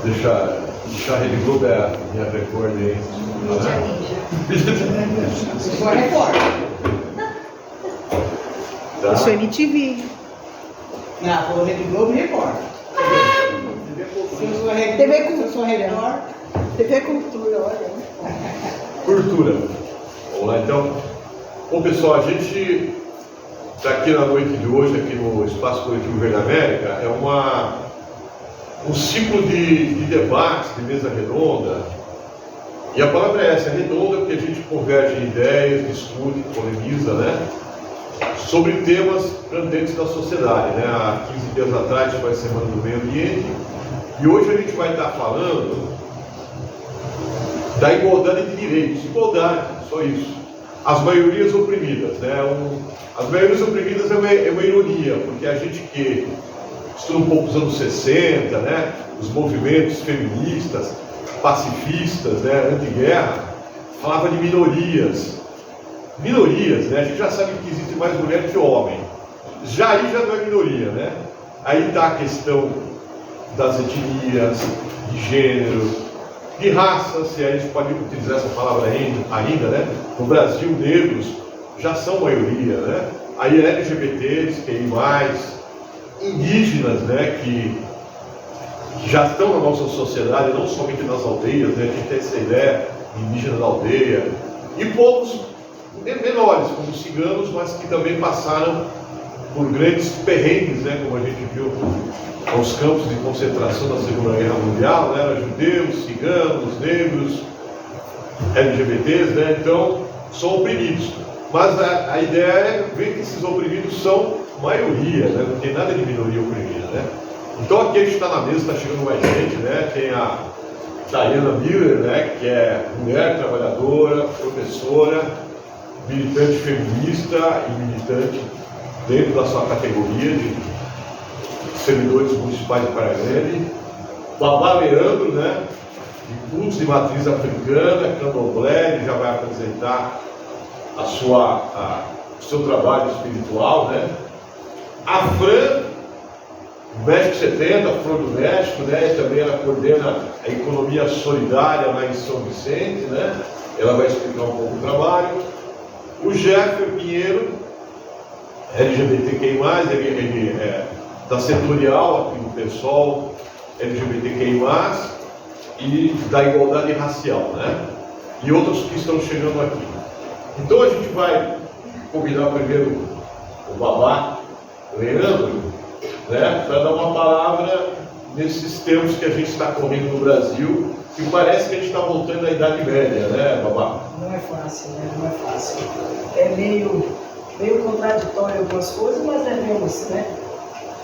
Deixa a Rede Globo é a minha Record aí. Eu sou a Record. Eu sou MTV. Não, foi Rede Globo e Record. Se eu sou a Rede TV Globo, se eu sou a Record. TV Cultura, olha. Cultura. Vamos lá então. Bom pessoal, a gente está aqui na noite de hoje, aqui no Espaço Coletivo Verde América, é um ciclo de debates, de mesa redonda. E a palavra é essa, é redonda, porque a gente converge em ideias, discute, polemiza, né? Sobre temas candentes da sociedade, né? Há 15 dias atrás foi a Semana do Meio Ambiente, e hoje a gente vai estar falando da igualdade de direitos. Igualdade, só isso. As maiorias oprimidas, né? As maiorias oprimidas é uma ironia, porque a gente que estuda um pouco os anos 60, né? Os movimentos feministas, pacifistas, né? Anti-guerra, falava de minorias. Minorias, né? A gente já sabe que existe mais mulher que homem. Aí já não é minoria, né? Aí está a questão das etnias, de gênero, de raça, se a gente pode utilizar essa palavra ainda, né? No Brasil, negros já são maioria, né? Aí LGBTs, QI+, indígenas, né? Que já estão na nossa sociedade, não somente nas aldeias, né? A gente tem essa ideia, indígena da aldeia, e povos menores, como os ciganos, mas que também passaram por grandes perrengues, né? Como a gente viu aos campos de concentração da Segunda Guerra Mundial, né? Eram judeus, ciganos, negros, LGBTs, né? Então, são oprimidos. Mas a ideia é ver que esses oprimidos são maioria, né? Não tem nada de minoria oprimida, né? Então aqui a gente está na mesa, está chegando mais gente, né? Tem a Diana Miller, né? Que é mulher, trabalhadora, professora, militante feminista e militante dentro da sua categoria de servidores municipais de Praia Grande. Babá Leandro, né? De cultos de matriz africana, candomblé, ele já vai apresentar o seu trabalho espiritual, né? A Fran, México 70, Flor do México, né? Também ela coordena a economia solidária lá em São Vicente, né? Ela vai explicar um pouco o trabalho. O Jeffer Pinheiro, LGBTQI+, ele é da setorial aqui do PSOL, LGBTQI+, e da igualdade racial, né? E outros que estão chegando aqui. Então a gente vai convidar primeiro o Babá Leandro, né, para dar uma palavra nesses tempos que a gente está correndo no Brasil, e parece que a gente está voltando à Idade Média, né, Babá? Não é fácil, né? Não é fácil. É meio contraditório algumas coisas, mas devemos, né,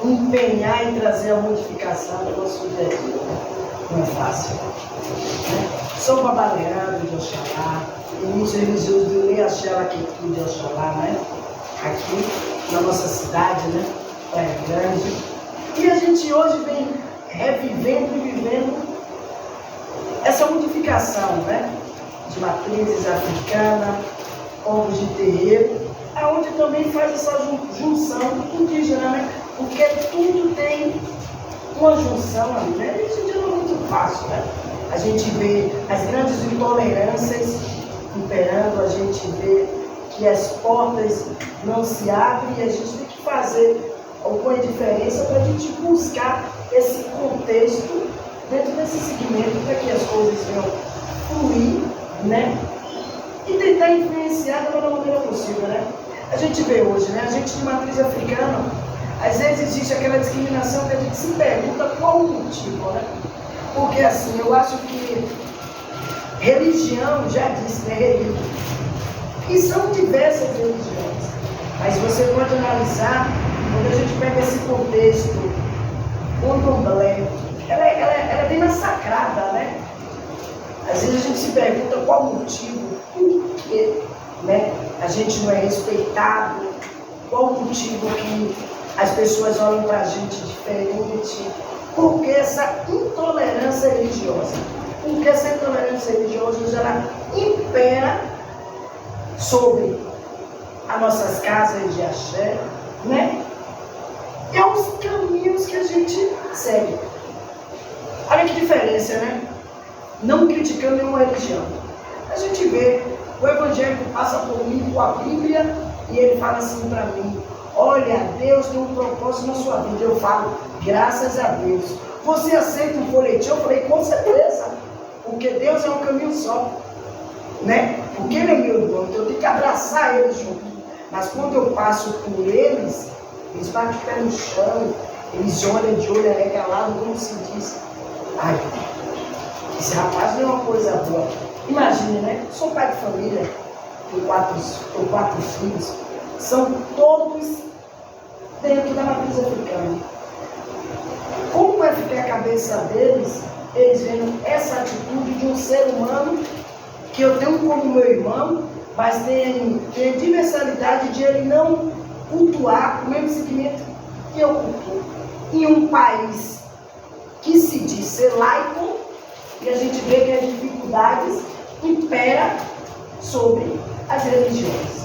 empenhar em trazer a modificação do nosso dia a dia. Né? Não é fácil. Né? Sou Babá Leandro de Oxalá, início religioso do Leaxela Quetu de Oxalá, né? Aqui na nossa cidade, né? Praia Grande. E a gente hoje vem revivendo e vivendo essa modificação, né? De matrizes africanas, povos de terreiro, aonde também faz essa junção indígena, né? Porque tudo tem uma junção ali, né? Isso não é muito fácil, né? A gente vê as grandes intolerâncias imperando, a gente vê que as portas não se abrem e a gente tem que fazer alguma diferença para a gente buscar esse contexto dentro desse segmento para que as coisas venham fluir, né? E tentar influenciar da melhor maneira possível, né? A gente vê hoje, né? A gente de matriz africana, às vezes existe aquela discriminação que a gente se pergunta qual o motivo, né? Porque assim, eu acho que religião, já disse, né? Relíquia. E são diversas religiões. Mas você pode analisar, quando a gente pega esse contexto, candomblé, ela é bem massacrada, né? Às vezes a gente se pergunta qual o motivo, por quê, né? A gente não é respeitado, qual o motivo que as pessoas olham para a gente diferente, por que essa intolerância religiosa? Porque essa intolerância religiosa ela impera sobre as nossas casas de axé, né? É os caminhos que a gente segue. Olha que diferença, né? Não criticando nenhuma religião. A gente vê, o evangélico passa por mim com a Bíblia e ele fala assim para mim: olha, Deus tem um propósito na sua vida. Eu falo, graças a Deus. Você aceita um boletim? Eu falei, com certeza. Porque Deus é um caminho só. Né? Porque Ele é meu irmão, então eu tenho que abraçar Ele junto. Mas quando eu passo por eles batem o pé no chão, eles olham de olho arregalado, como se diz: ai, esse rapaz não é uma coisa boa. Imagine, né? Sou pai de família, tenho quatro filhos, são todos dentro da matriz africana. Como vai ficar a cabeça deles, eles vendo essa atitude de um ser humano que eu tenho como meu irmão, mas tem a diversidade de ele não cultuar o mesmo segmento que eu cultuo. Em um país que se diz ser laico, e a gente vê que as dificuldades imperam sobre as religiões.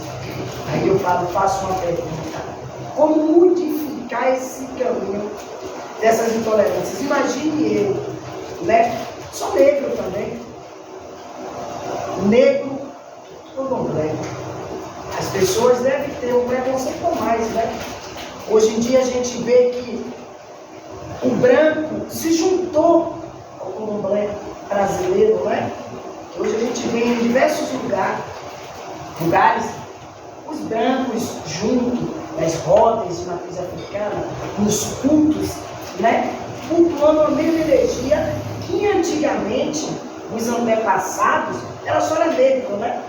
Aí eu faço uma pergunta: como modificar esse caminho dessas intolerâncias? Imagine eu, né? Sou negro também. Negro ou não branco. As pessoas devem ter um preconceito a mais, né? Hoje em dia a gente vê que o branco se juntou ao candomblé brasileiro, né? Hoje a gente vê em diversos lugares, os brancos junto nas rodas de matriz africana, nos cultos, né? Cultuando a mesma energia que antigamente, os antepassados, era só negro, né?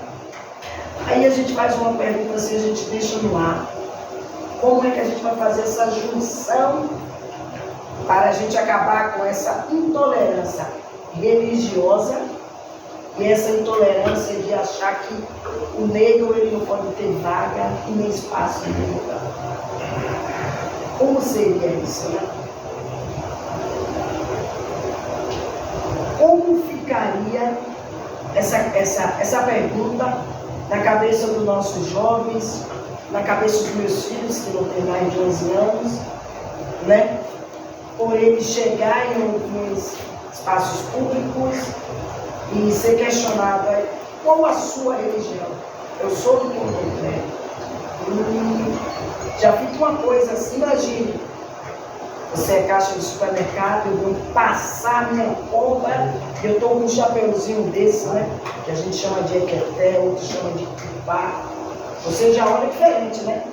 Aí a gente faz uma pergunta assim, a gente deixa no ar. Como é que a gente vai fazer essa junção para a gente acabar com essa intolerância religiosa e essa intolerância de achar que o negro ele não pode ter vaga e nem espaço em nenhum lugar? Como seria isso, né? Como ficaria essa pergunta na cabeça dos nossos jovens, na cabeça dos meus filhos, que não têm mais de 11 anos, né? Por eles chegarem em alguns espaços públicos e ser questionado: qual a sua religião? Eu sou do candomblé. Já fica uma coisa assim, imagine, você é caixa de supermercado, eu vou passar minha compra e eu estou com um chapeuzinho desse, né? Que a gente chama de equeté, outros chamam de pá. Você já olha diferente, né?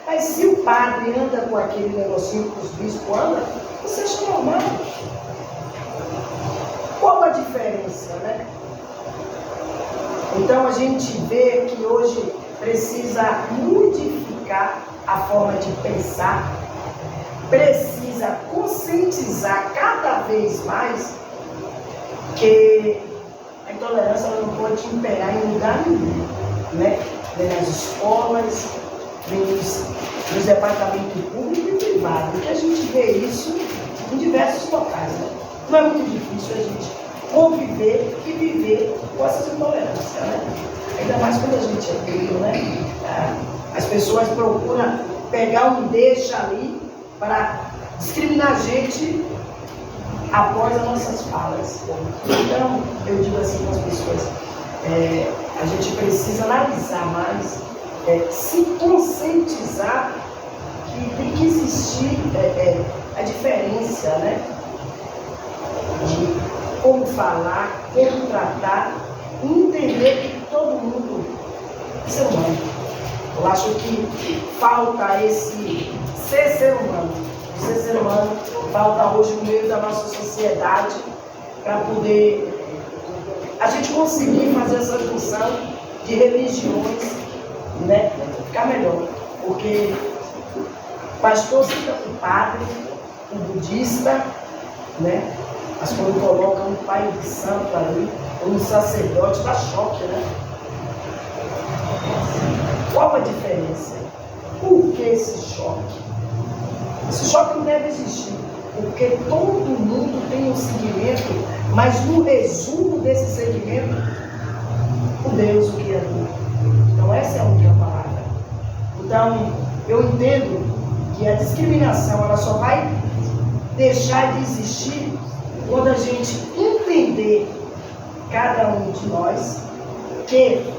Mas se o padre anda com aquele negocinho que os bispos andam, você acha normal. Qual a diferença, né? Então a gente vê que hoje precisa modificar a forma de pensar, precisa conscientizar cada vez mais que a intolerância não pode imperar em lugar nenhum, né? Nem nas escolas, nem nos departamentos públicos e privados, que a gente vê isso em diversos locais, né? Não é muito difícil a gente conviver e viver com essas intolerâncias, né? Ainda mais quando a gente é negro, né? As pessoas procuram pegar um deixa ali para discriminar a gente após as nossas falas. Então, eu digo assim para as pessoas, a gente precisa analisar mais, se conscientizar que tem que existir a diferença, né? De como falar, como tratar, e entender que todo mundo é ser humano. Eu acho que falta esse ser humano. Ser humano falta hoje no meio da nossa sociedade para poder a gente conseguir fazer essa junção de religiões, né? Ficar melhor. Porque o pastor fica com o padre, com o budista, né? Mas quando colocam um pai de santo ali, ou um sacerdote, dá choque, né? Qual a diferença? Por que esse choque? Esse choque não deve existir, porque todo mundo tem um segmento, mas no resumo desse segmento, o Deus, o Criador. Então essa é a única palavra. Então, eu entendo que a discriminação ela só vai deixar de existir quando a gente cada um de nós, que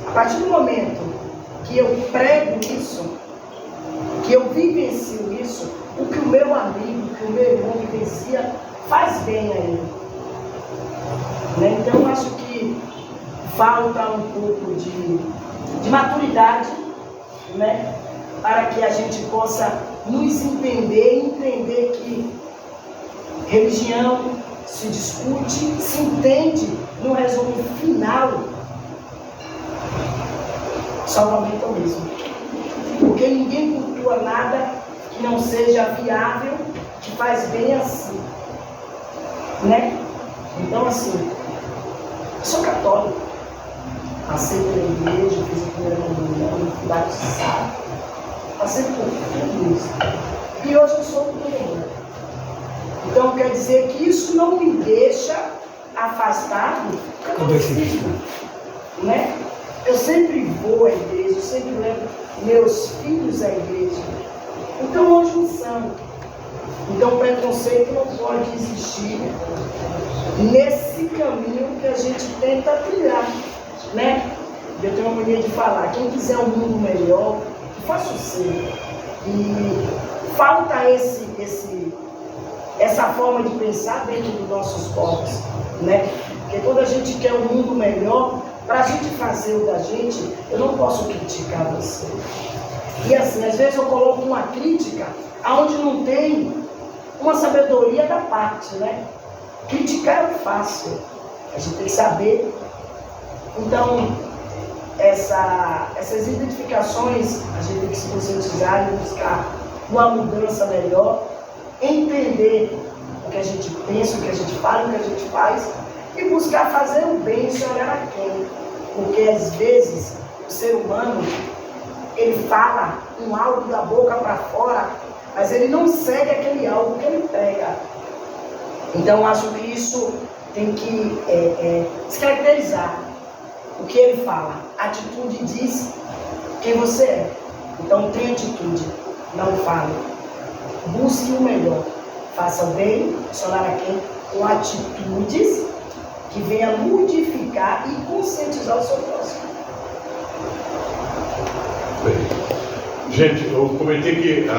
a partir do momento que eu prego isso, que eu vivencio isso, o que o meu amigo, o que o meu irmão vivencia, faz bem a ele. Né? Então, eu acho que falta um pouco de maturidade, né? Para que a gente possa nos entender e entender que religião se discute, se entende, no resumo final, salvamento mesmo. Porque ninguém cultua nada que não seja viável, que faz bem assim. Né? Então, assim, eu sou católico, passei pela igreja, fiz a primeira comunhão, fui batizado, passei por tudo isso. E hoje eu sou mulher. Então, quer dizer que isso não me deixa afastado do catolicismo. Né? Eu sempre vou à igreja, eu sempre levo meus filhos à igreja. Então, hoje não são. Então, o preconceito não pode existir nesse caminho que a gente tenta trilhar, né? Eu tenho uma mania de falar, quem quiser um mundo melhor, faça o seu. E falta essa forma de pensar dentro dos nossos povos, né? Porque quando a gente quer um mundo melhor, para a gente fazer o da gente, eu não posso criticar você. E assim, às vezes eu coloco uma crítica onde não tem uma sabedoria da parte, né? Criticar é fácil, a gente tem que saber. Então, essas identificações, a gente tem que se conscientizar e buscar uma mudança melhor, entender o que a gente pensa, o que a gente fala, o que a gente faz, e buscar fazer o bem sem olhar a quem. Porque às vezes o ser humano, ele fala um algo da boca para fora, mas ele não segue aquele algo que ele prega. Então acho que isso tem que se caracterizar. O que ele fala, a atitude diz quem você é. Então tenha atitude, não fale. Busque o melhor. Faça o bem, sonar a quem, com atitudes que venha modificar e conscientizar o seu próximo. Bem, gente, eu comentei que